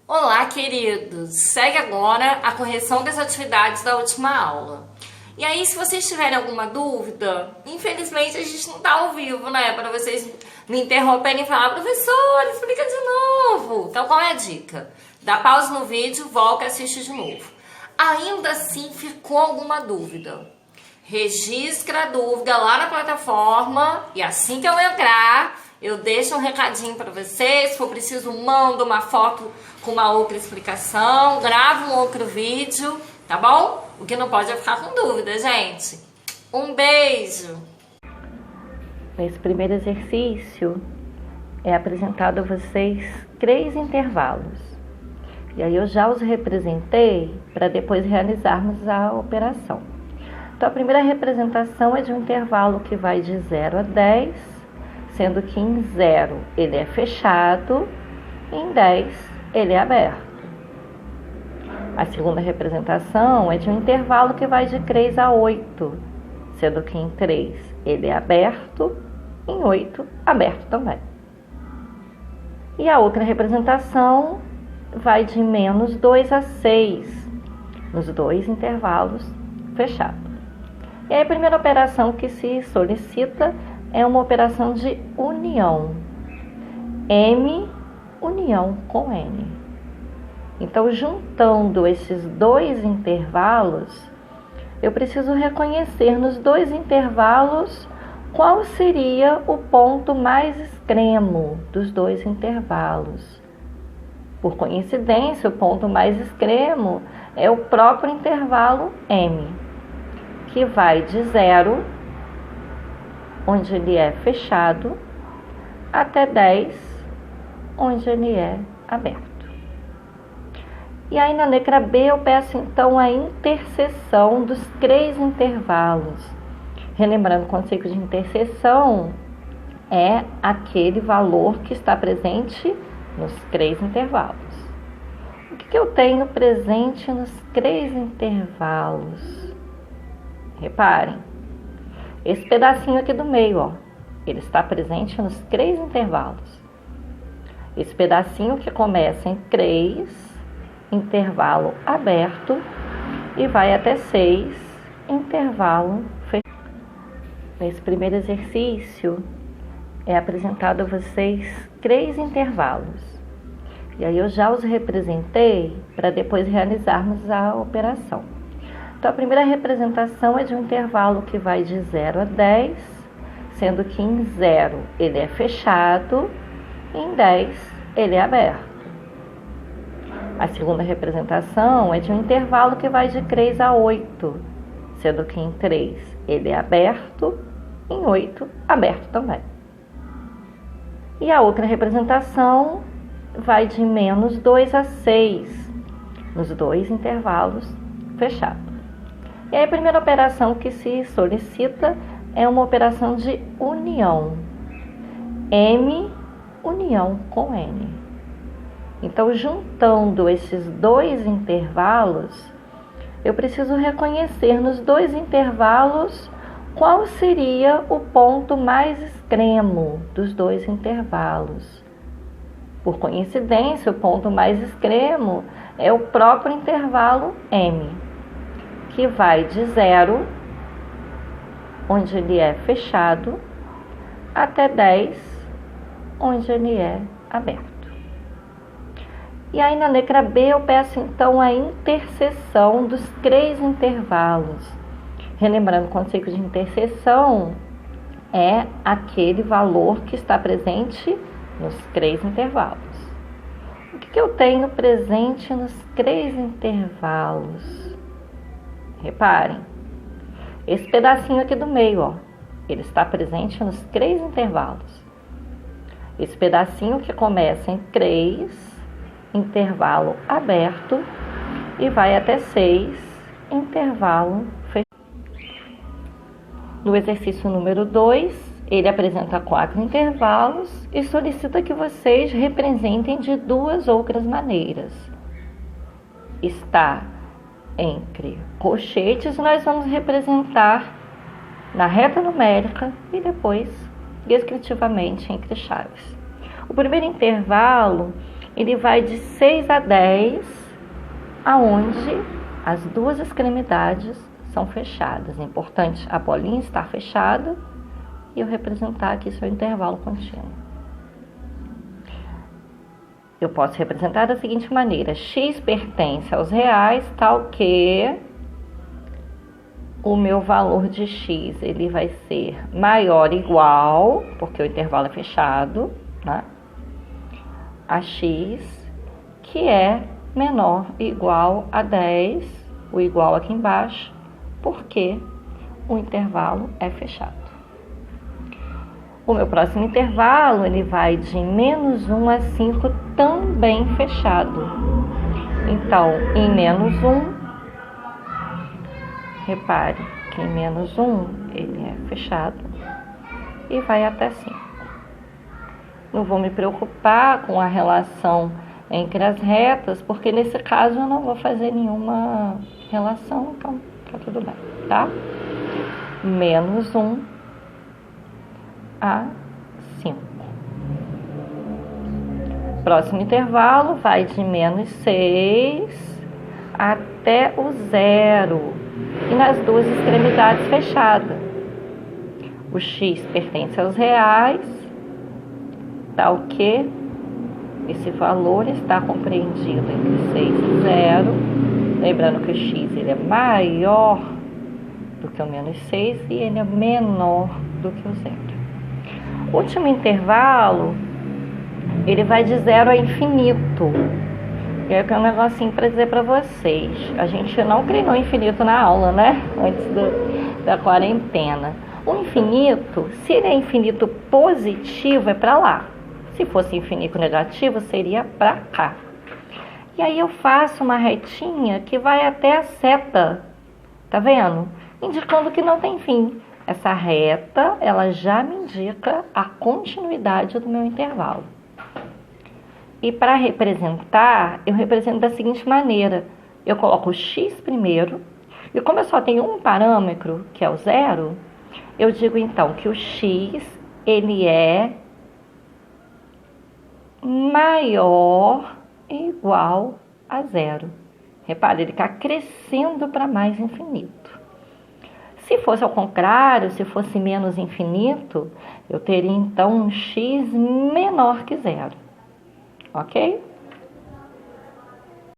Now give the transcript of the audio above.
Olá, queridos! Segue agora a correção das atividades da última aula. E aí, se vocês tiverem alguma dúvida, infelizmente a gente não tá ao vivo, né? Para vocês me interromperem e falar, professor, explica de novo. Então, qual é a dica? Dá pausa no vídeo, volta e assiste de novo. Ainda assim, ficou alguma dúvida? Registra a dúvida lá na plataforma e assim que eu entrar, eu deixo um recadinho para vocês. Se for preciso, mando uma foto com uma outra explicação, gravo um outro vídeo, tá bom? O que não pode é ficar com dúvida, gente. Um beijo! Nesse primeiro exercício, é apresentado a vocês 3 intervalos. E aí eu já os representei para depois realizarmos a operação. Então, a primeira representação é de um intervalo que vai de 0 a 10, sendo que em 0 ele é fechado, em 10 ele é aberto. A segunda representação é de um intervalo que vai de 3 a 8, sendo que em 3 ele é aberto, em 8 aberto também. E a outra representação vai de menos 2 a 6, nos 2 intervalos fechados. E aí a primeira operação que se solicita é uma operação de união. M união com N. Então, juntando esses 2 intervalos, eu preciso reconhecer nos 2 intervalos qual seria o ponto mais extremo dos 2 intervalos. Por coincidência, o ponto mais extremo é o próprio intervalo M, que vai de 0, onde ele é fechado, até 10, onde ele é aberto. E aí na letra B eu peço então a interseção dos 3 intervalos. Relembrando, o conceito de interseção é aquele valor que está presente nos 3 intervalos. O que eu tenho presente nos 3 intervalos? Reparem, esse pedacinho aqui do meio, ó, ele está presente nos 3 intervalos. Esse pedacinho que começa em 3, intervalo aberto, e vai até 6, intervalo fechado. Nesse primeiro exercício, é apresentado a vocês 3 intervalos. E aí eu já os representei para depois realizarmos a operação. Então, a primeira representação é de um intervalo que vai de 0 a 10, sendo que em 0 ele é fechado, em 10 ele é aberto. A segunda representação é de um intervalo que vai de 3 a 8, sendo que em 3 ele é aberto, em 8 aberto também. E a outra representação vai de menos 2 a 6, nos 2 intervalos fechados. E aí a primeira operação que se solicita é uma operação de união. M união com N. Então, juntando esses 2 intervalos, eu preciso reconhecer nos 2 intervalos qual seria o ponto mais extremo dos 2 intervalos. Por coincidência, o ponto mais extremo é o próprio intervalo M, que vai de 0, onde ele é fechado, até 10, onde ele é aberto. E aí na letra B eu peço então a interseção dos 3 intervalos. Relembrando, o conceito de interseção é aquele valor que está presente nos 3 intervalos. O que eu tenho presente nos 3 intervalos? Reparem, esse pedacinho aqui do meio, ó, ele está presente nos 3 intervalos. Esse pedacinho que começa em 3, intervalo aberto, e vai até 6, intervalo fechado. No exercício número 2, ele apresenta 4 intervalos e solicita que vocês representem de 2 outras maneiras. Está entre colchetes, nós vamos representar na reta numérica e depois descritivamente entre chaves. O primeiro intervalo ele vai de 6 a 10, aonde as duas extremidades são fechadas. É importante a bolinha estar fechada e eu representar aqui seu intervalo contínuo. Eu posso representar da seguinte maneira: x pertence aos reais, tal que o meu valor de x ele vai ser maior ou igual, porque o intervalo é fechado, né, a x, que é menor ou igual a 10, o igual aqui embaixo, porque o intervalo é fechado. O meu próximo intervalo ele vai de -1 a 5, também fechado. Então, em -1, repare que em -1 ele é fechado e vai até 5. Não vou me preocupar com a relação entre as retas, porque nesse caso eu não vou fazer nenhuma relação, então tá tudo bem, tá? -1 a 5. Próximo intervalo vai de -6 até o 0 e nas duas extremidades fechadas. O x pertence aos reais, tal que esse valor está compreendido entre 6 e 0. Lembrando que o x ele é maior do que o -6 e ele é menor do que o 0. O último intervalo, ele vai de 0 a infinito. E aí eu tenho um negocinho para dizer para vocês. A gente não criou infinito na aula, né? Antes da quarentena. O infinito, se ele é infinito positivo, é para lá. Se fosse infinito negativo, seria para cá. E aí eu faço uma retinha que vai até a seta. Tá vendo? Indicando que não tem fim. Essa reta, ela já me indica a continuidade do meu intervalo. E para representar, eu represento da seguinte maneira. Eu coloco o x primeiro, e como eu só tenho um parâmetro, que é o 0, eu digo então que o x, ele é maior ou igual a 0. Repare, ele está crescendo para mais infinito. Se fosse ao contrário, se fosse menos infinito, eu teria então um x menor que 0. Ok?